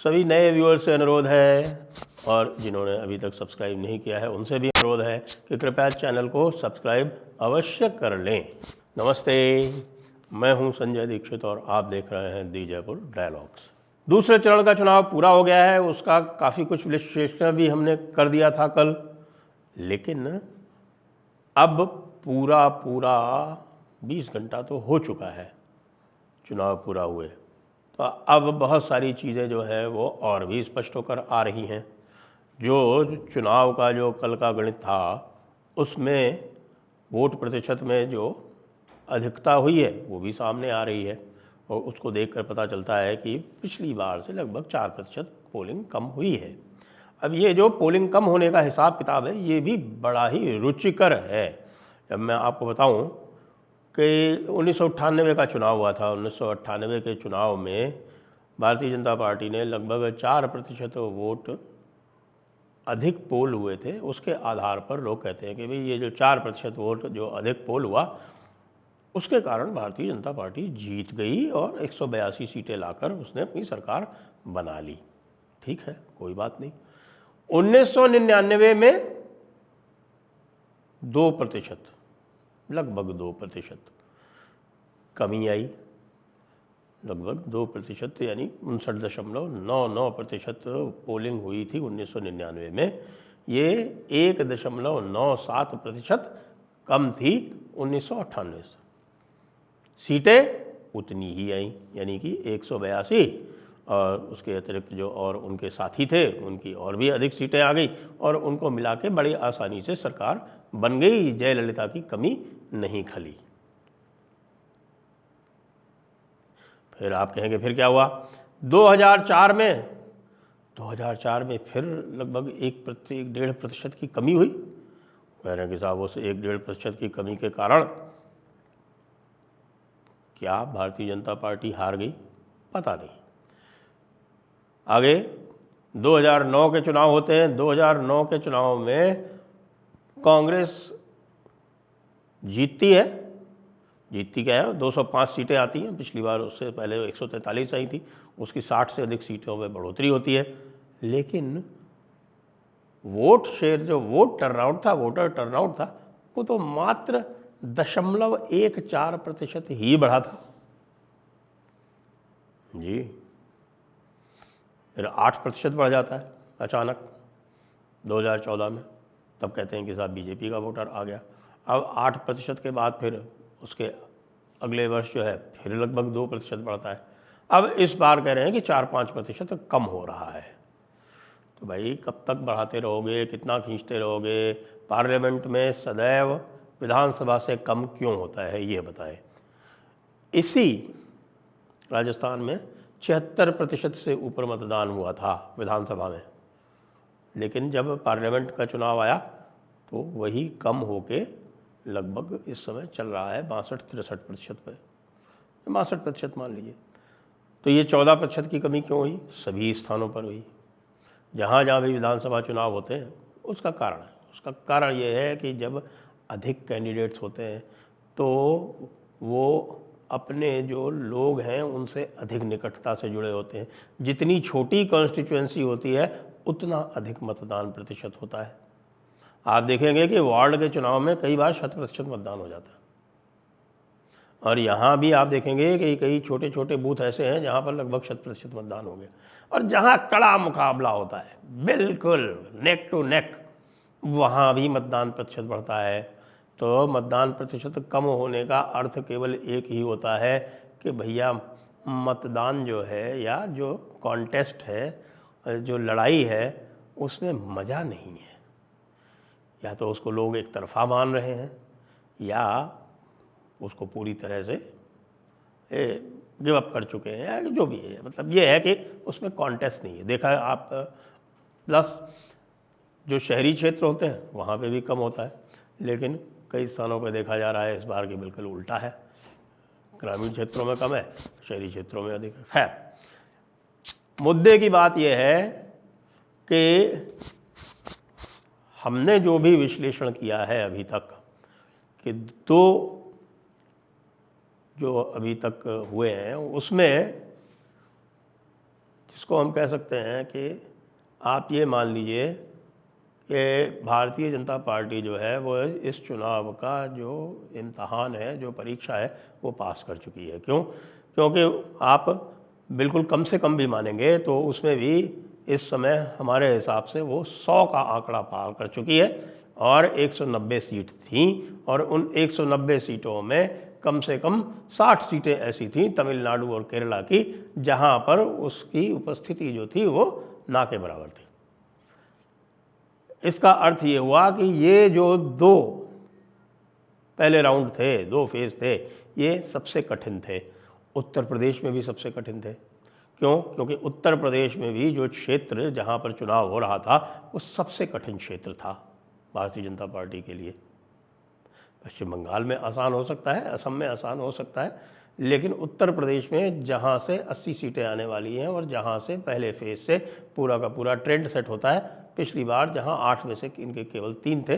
सभी नए व्यूअर्स से अनुरोध है और जिन्होंने अभी तक सब्सक्राइब नहीं किया है उनसे भी अनुरोध है कि कृपया चैनल को सब्सक्राइब अवश्य कर लें। नमस्ते, मैं हूं संजय दीक्षित और आप देख रहे हैं दी जयपुर डायलॉग्स। दूसरे चरण का चुनाव पूरा हो गया है, उसका काफ़ी कुछ विश्लेषण भी हमने कर दिया था कल, लेकिन अब पूरा 20 घंटा तो हो चुका है चुनाव पूरा हुए, तो अब बहुत सारी चीज़ें जो है वो और भी स्पष्ट होकर आ रही हैं। जो चुनाव का जो कल का गणित था उसमें वोट प्रतिशत में जो अधिकता हुई है वो भी सामने आ रही है और उसको देखकर पता चलता है कि पिछली बार से लगभग 4% पोलिंग कम हुई है। अब ये जो पोलिंग कम होने का हिसाब किताब है ये भी बड़ा ही रुचिकर है। जब मैं आपको बताऊं कि 1998 का चुनाव हुआ था, 1998 के चुनाव में भारतीय जनता पार्टी ने लगभग 4% वोट अधिक पोल हुए थे। उसके आधार पर लोग कहते हैं कि भाई ये जो 4% वोट जो अधिक पोल हुआ उसके कारण भारतीय जनता पार्टी जीत गई और 182 सीटें लाकर उसने अपनी सरकार बना ली। ठीक है, कोई बात नहीं। 1999 में 2%, लगभग 2% कमी आई, लगभग 2% यानी 59.99% पोलिंग हुई थी 1999 में। ये 1.97% कम थी 1998 से। सीटें उतनी ही आई, यानी कि 182, और उसके अतिरिक्त जो और उनके साथी थे उनकी और भी अधिक सीटें आ गई और उनको मिला के बड़ी आसानी से सरकार बन गई। जयललिता की कमी नहीं खली। फिर आप कहेंगे फिर क्या हुआ? 2004 में फिर लगभग 1.5% की कमी हुई। कह रहे हैं कि साहब उस 1.5% की कमी के कारण क्या भारतीय जनता पार्टी हार गई? पता नहीं। आगे 2009 के चुनाव होते हैं। 2009 के चुनाव में कांग्रेस जीतती है। जीतती क्या है, 205 सीटें आती हैं। पिछली बार उससे पहले 143 आई थी, उसकी 60 से अधिक सीटों में बढ़ोतरी होती है। लेकिन वोट शेयर, जो वोट टर्नआउट था, वोटर टर्नआउट था, वो तो मात्र 0.14% ही बढ़ा था जी। फिर 8% बढ़ जाता है अचानक 2014 में। तब कहते हैं कि साहब बीजेपी का वोटर आ गया। अब 8% के बाद फिर उसके अगले वर्ष जो है फिर लगभग 2% बढ़ता है। अब इस बार कह रहे हैं कि 4-5% कम हो रहा है। तो भाई कब तक बढ़ाते रहोगे, कितना खींचते रहोगे? पार्लियामेंट में सदैव विधानसभा से कम क्यों होता है ये बताएं। इसी राजस्थान में 76% से ऊपर मतदान हुआ था विधानसभा में, लेकिन जब पार्लियामेंट का चुनाव आया तो वही कम होके लगभग इस समय चल रहा है 62-63% पे, 62% मान लीजिए। तो ये 14% की कमी क्यों हुई? सभी स्थानों पर हुई, जहाँ जहाँ भी विधानसभा चुनाव होते हैं। उसका कारण है, उसका कारण ये है कि जब अधिक कैंडिडेट्स होते हैं तो वो अपने जो लोग हैं उनसे अधिक निकटता से जुड़े होते हैं। जितनी छोटी कॉन्स्टिट्यूएंसी होती है उतना अधिक मतदान प्रतिशत होता है। आप देखेंगे कि वार्ड के चुनाव में कई बार 100% मतदान हो जाता है, और यहाँ भी आप देखेंगे कि कई छोटे छोटे बूथ ऐसे हैं जहाँ पर लगभग 100% मतदान हो गया। और जहाँ कड़ा मुकाबला होता है, बिल्कुल नेक टू नेक, वहाँ भी मतदान प्रतिशत बढ़ता है। तो मतदान प्रतिशत कम होने का अर्थ केवल एक ही होता है कि भैया मतदान जो है या जो कॉन्टेस्ट है, जो लड़ाई है, उसमें मज़ा नहीं है। या तो उसको लोग एक तरफा मान रहे हैं या उसको पूरी तरह से गिव अप कर चुके हैं, या जो भी है। मतलब ये है कि उसमें कॉन्टेस्ट नहीं है। देखा है आप। प्लस जो शहरी क्षेत्र होते हैं वहाँ पे भी कम होता है, लेकिन कई स्थानों पे देखा जा रहा है इस बार की बिल्कुल उल्टा है। ग्रामीण क्षेत्रों में कम है, शहरी क्षेत्रों में अधिक है। खैर, मुद्दे की बात यह है कि हमने जो भी विश्लेषण किया है अभी तक, कि दो जो अभी तक हुए हैं उसमें इसको हम कह सकते हैं कि आप ये मान लीजिए कि भारतीय जनता पार्टी जो है वो इस चुनाव का जो इम्तहान है, जो परीक्षा है, वो पास कर चुकी है। क्यों? क्योंकि आप बिल्कुल कम से कम भी मानेंगे तो उसमें भी इस समय हमारे हिसाब से वो 100 का आंकड़ा पार कर चुकी है और 190 सीट थी और उन 190 सीटों में कम से कम 60 सीटें ऐसी थीं तमिलनाडु और केरला की जहां पर उसकी उपस्थिति जो थी वो ना के बराबर थी। इसका अर्थ ये हुआ कि ये जो दो पहले राउंड थे, दो फेज थे, ये सबसे कठिन थे। उत्तर प्रदेश में भी सबसे कठिन थे। क्यों? क्योंकि उत्तर प्रदेश में भी जो क्षेत्र जहाँ पर चुनाव हो रहा था वो सबसे कठिन क्षेत्र था भारतीय जनता पार्टी के लिए। पश्चिम बंगाल में आसान हो सकता है, असम में आसान हो सकता है, लेकिन उत्तर प्रदेश में जहाँ से 80 सीटें आने वाली हैं और जहाँ से पहले फेज से पूरा का पूरा ट्रेंड सेट होता है, पिछली बार जहाँ 8 में से इनके केवल 3 थे,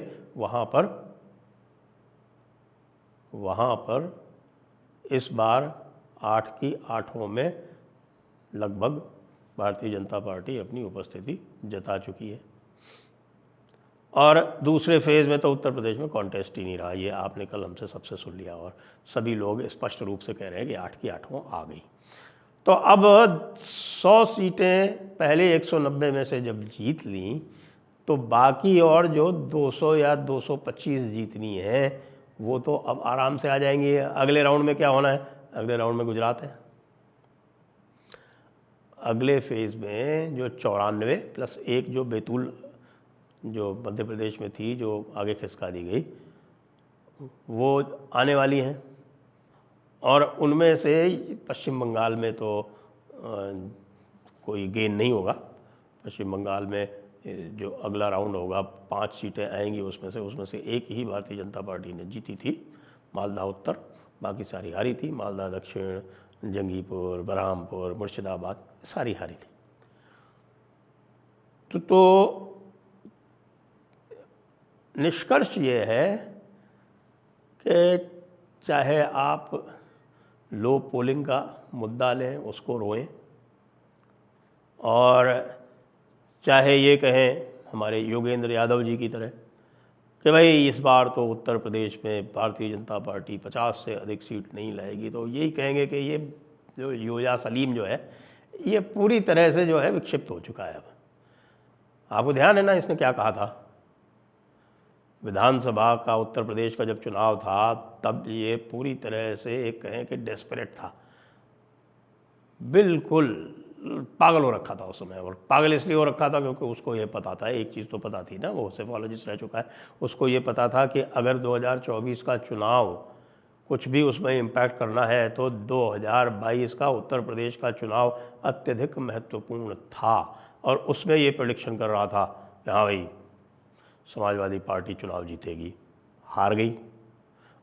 वहाँ पर इस बार 8 की 8 में लगभग भारतीय जनता पार्टी अपनी उपस्थिति जता चुकी है। और दूसरे फेज़ में तो उत्तर प्रदेश में कॉन्टेस्ट ही नहीं रहा। ये आपने कल हमसे सबसे सुन लिया और सभी लोग स्पष्ट रूप से कह रहे हैं कि 8 की 8 आ गई। तो अब 100 सीटें पहले 190 में से जब जीत ली तो बाकी और जो 200 या 225 जीतनी है वो तो अब आराम से आ जाएंगी। अगले राउंड में क्या होना है? अगले राउंड में गुजरात है। अगले फेज़ में जो 94 प्लस 1 जो बैतूल जो मध्य प्रदेश में थी, जो आगे खिसका दी गई, वो आने वाली हैं। और उनमें से पश्चिम बंगाल में तो कोई गेन नहीं होगा। पश्चिम बंगाल में जो अगला राउंड होगा 5 सीटें आएंगी, उसमें से एक ही भारतीय जनता पार्टी ने जीती थी, मालदा उत्तर, बाकी सारी हारी थी। मालदा दक्षिण, जंगीपुर, बरहामपुर, मुर्शिदाबाद सारी हारी थी। तो निष्कर्ष ये है कि चाहे आप लो पोलिंग का मुद्दा लें, उसको रोएं, और चाहे ये कहें हमारे योगेंद्र यादव जी की तरह कि भाई इस बार तो उत्तर प्रदेश में भारतीय जनता पार्टी 50 से अधिक सीट नहीं लाएगी, तो यही कहेंगे कि ये जो योया सलीम जो है ये पूरी तरह से जो है विक्षिप्त हो चुका है। अब आपको ध्यान है ना इसने क्या कहा था? विधानसभा का उत्तर प्रदेश का जब चुनाव था तब ये पूरी तरह से एक कहें कि डेस्परेट था, बिल्कुल पागल हो रखा था उस समय। और पागल इसलिए हो रखा था क्योंकि उसको ये पता था, एक चीज़ तो पता थी ना, वो सेफोलॉजिस्ट रह चुका है, उसको ये पता था कि अगर 2024 का चुनाव कुछ भी उसमें इम्पैक्ट करना है तो 2022 का उत्तर प्रदेश का चुनाव अत्यधिक महत्वपूर्ण था। और उसमें ये प्रेडिक्शन कर रहा था कि हाँ भाई समाजवादी पार्टी चुनाव जीतेगी। हार गई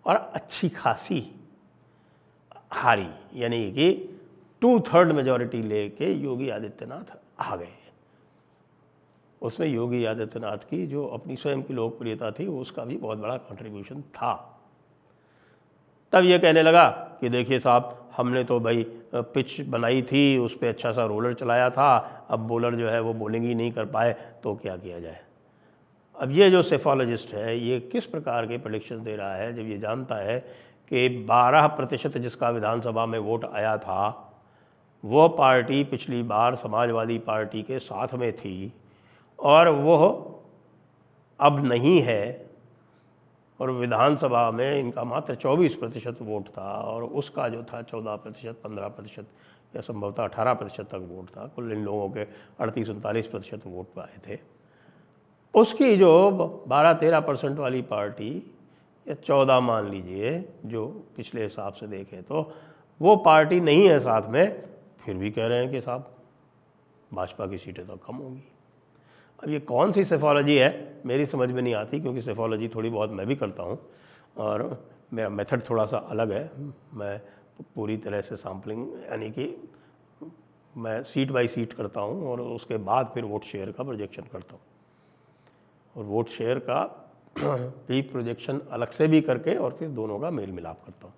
और अच्छी खासी हारी, यानी कि 2/3 मेजॉरिटी लेके योगी आदित्यनाथ आ गए। उसमें योगी आदित्यनाथ की जो अपनी स्वयं की लोकप्रियता थी उसका भी बहुत बड़ा कंट्रीब्यूशन था। तब ये कहने लगा कि देखिए साहब, हमने तो भाई पिच बनाई थी, उस पर अच्छा सा रोलर चलाया था, अब बॉलर जो है वो बॉलिंग ही नहीं कर पाए, तो क्या किया जाए। अब ये जो सेफोलॉजिस्ट है ये किस प्रकार के प्रेडिक्शन दे रहा है, जब ये जानता है कि 12% जिसका विधानसभा में वोट आया था वो पार्टी पिछली बार समाजवादी पार्टी के साथ में थी और वो अब नहीं है, और विधानसभा में इनका मात्र 24% वोट था और उसका जो था 14%, 15% या संभवतः 18% तक वोट था। कुल इन लोगों के 38-39% वोट आए थे। उसकी जो 12-13% वाली पार्टी, या 14 मान लीजिए, जो पिछले हिसाब से देखें तो वो पार्टी नहीं है साथ में, फिर भी कह रहे हैं कि साहब भाजपा की सीटें तो कम होंगी। अब ये कौन सी सेफोलॉजी है मेरी समझ में नहीं आती, क्योंकि सेफोलॉजी थोड़ी बहुत मैं भी करता हूँ और मेरा मेथड थोड़ा सा अलग है। मैं पूरी तरह से सैम्पलिंग, यानी कि मैं सीट बाय सीट करता हूँ और उसके बाद फिर वोट शेयर का प्रोजेक्शन करता हूँ, और वोट शेयर का भी प्रोजेक्शन अलग से भी करके और फिर दोनों का मेल मिलाप करता हूँ।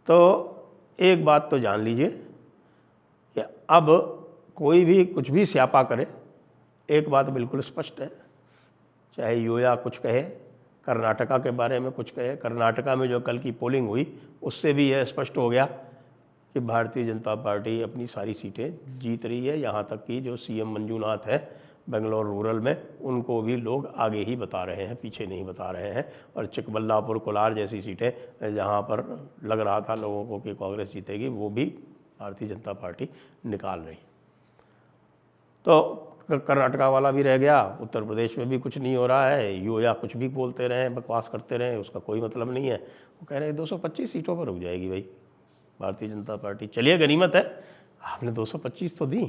तो एक बात तो जान लीजिए कि अब कोई भी कुछ भी स्यापा करे, एक बात बिल्कुल स्पष्ट है, चाहे योया कुछ कहे, कर्नाटका के बारे में कुछ कहे, कर्नाटका में जो कल की पोलिंग हुई उससे भी यह स्पष्ट हो गया कि भारतीय जनता पार्टी अपनी सारी सीटें जीत रही है। यहाँ तक कि जो सीएम मंजूनाथ है बेंगलोर रूरल में, उनको भी लोग आगे ही बता रहे हैं, पीछे नहीं बता रहे हैं। और चिकबल्लापुर कोलार जैसी सीटें जहाँ पर लग रहा था लोगों को कि कांग्रेस जीतेगी, वो भी भारतीय जनता पार्टी निकाल रही। तो कर्नाटका वाला भी रह गया, उत्तर प्रदेश में भी कुछ नहीं हो रहा है। योया कुछ भी बोलते रहे, बकवास करते रहे, उसका कोई मतलब नहीं है। वो कह रहे हैं 225 सीटों पर रुक जाएगी भाई भारतीय जनता पार्टी। चलिए गनीमत है, आपने 225 तो दी,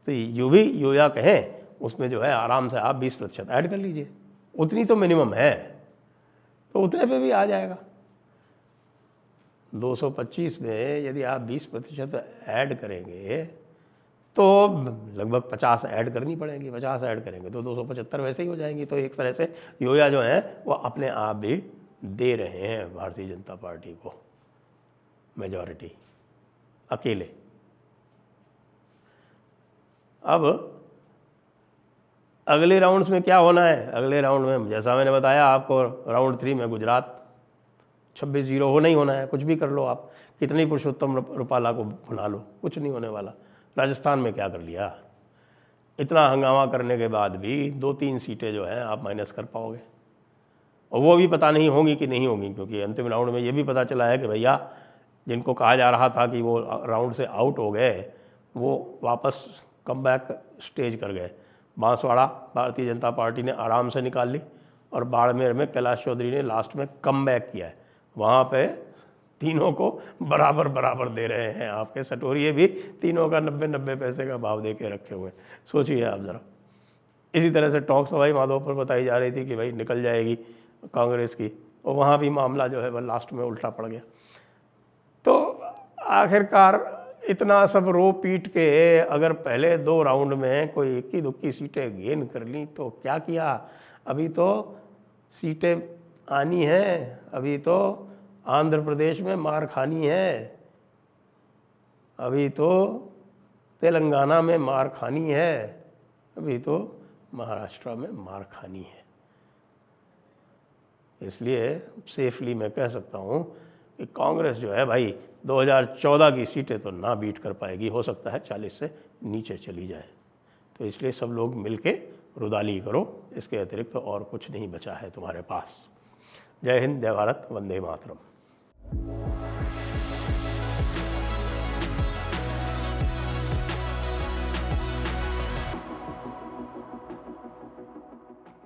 तो जो भी योया कहें उसमें जो है आराम से आप 20% ऐड कर लीजिए, उतनी तो मिनिमम है, तो उतने पे भी आ जाएगा। 225 में यदि आप 20% ऐड करेंगे तो लगभग 50 ऐड करनी पड़ेगी, 50 ऐड करेंगे तो 275 वैसे ही हो जाएंगी। तो एक तरह से योया जो है वो अपने आप भी दे रहे हैं भारतीय जनता पार्टी को मेजॉरिटी अकेले। अब अगले राउंड्स में क्या होना है? अगले राउंड में जैसा मैंने बताया आपको, राउंड 3 में गुजरात 26-0 होना ही होना है। कुछ भी कर लो आप, कितनी पुरुषोत्तम रुपाला को बुला लो, कुछ नहीं होने वाला। राजस्थान में क्या कर लिया, इतना हंगामा करने के बाद भी 2-3 सीटें जो हैं आप माइनस कर पाओगे, और वो भी पता नहीं होंगी कि नहीं होंगी, क्योंकि अंतिम राउंड में ये भी पता चला है कि भैया जिनको कहा जा रहा था कि वो राउंड से आउट हो गए, वो वापस कम बैक स्टेज कर गए। बांसवाड़ा भारतीय जनता पार्टी ने आराम से निकाल ली, और बाड़मेर में कैलाश चौधरी ने लास्ट में कम बैक किया है। वहाँ पे तीनों को बराबर बराबर दे रहे हैं। आपके सटोरिये भी तीनों का 90-90 पैसे का भाव दे के रखे हुए। सोचिए आप ज़रा। इसी तरह से टोंक सवाई माधोपुर बताई जा रही थी कि भाई निकल जाएगी कांग्रेस की, और वहाँ भी मामला जो है वह लास्ट में उल्टा पड़ गया। तो आखिरकार इतना सब रो पीट के अगर पहले 2 राउंड में कोई इक्की दुक्की सीटें गेन कर ली तो क्या किया? अभी तो सीटें आनी हैं, अभी तो आंध्र प्रदेश में मार खानी है, अभी तो तेलंगाना में मार खानी है, अभी तो महाराष्ट्र में मार खानी है। इसलिए सेफली मैं कह सकता हूँ कि कांग्रेस जो है भाई 2014 की सीटें तो ना बीट कर पाएगी, हो सकता है 40 से नीचे चली जाए। तो इसलिए सब लोग मिलके रुदाली करो, इसके अतिरिक्त तो और कुछ नहीं बचा है तुम्हारे पास। जय हिंद, जय भारत, वंदे मातरम।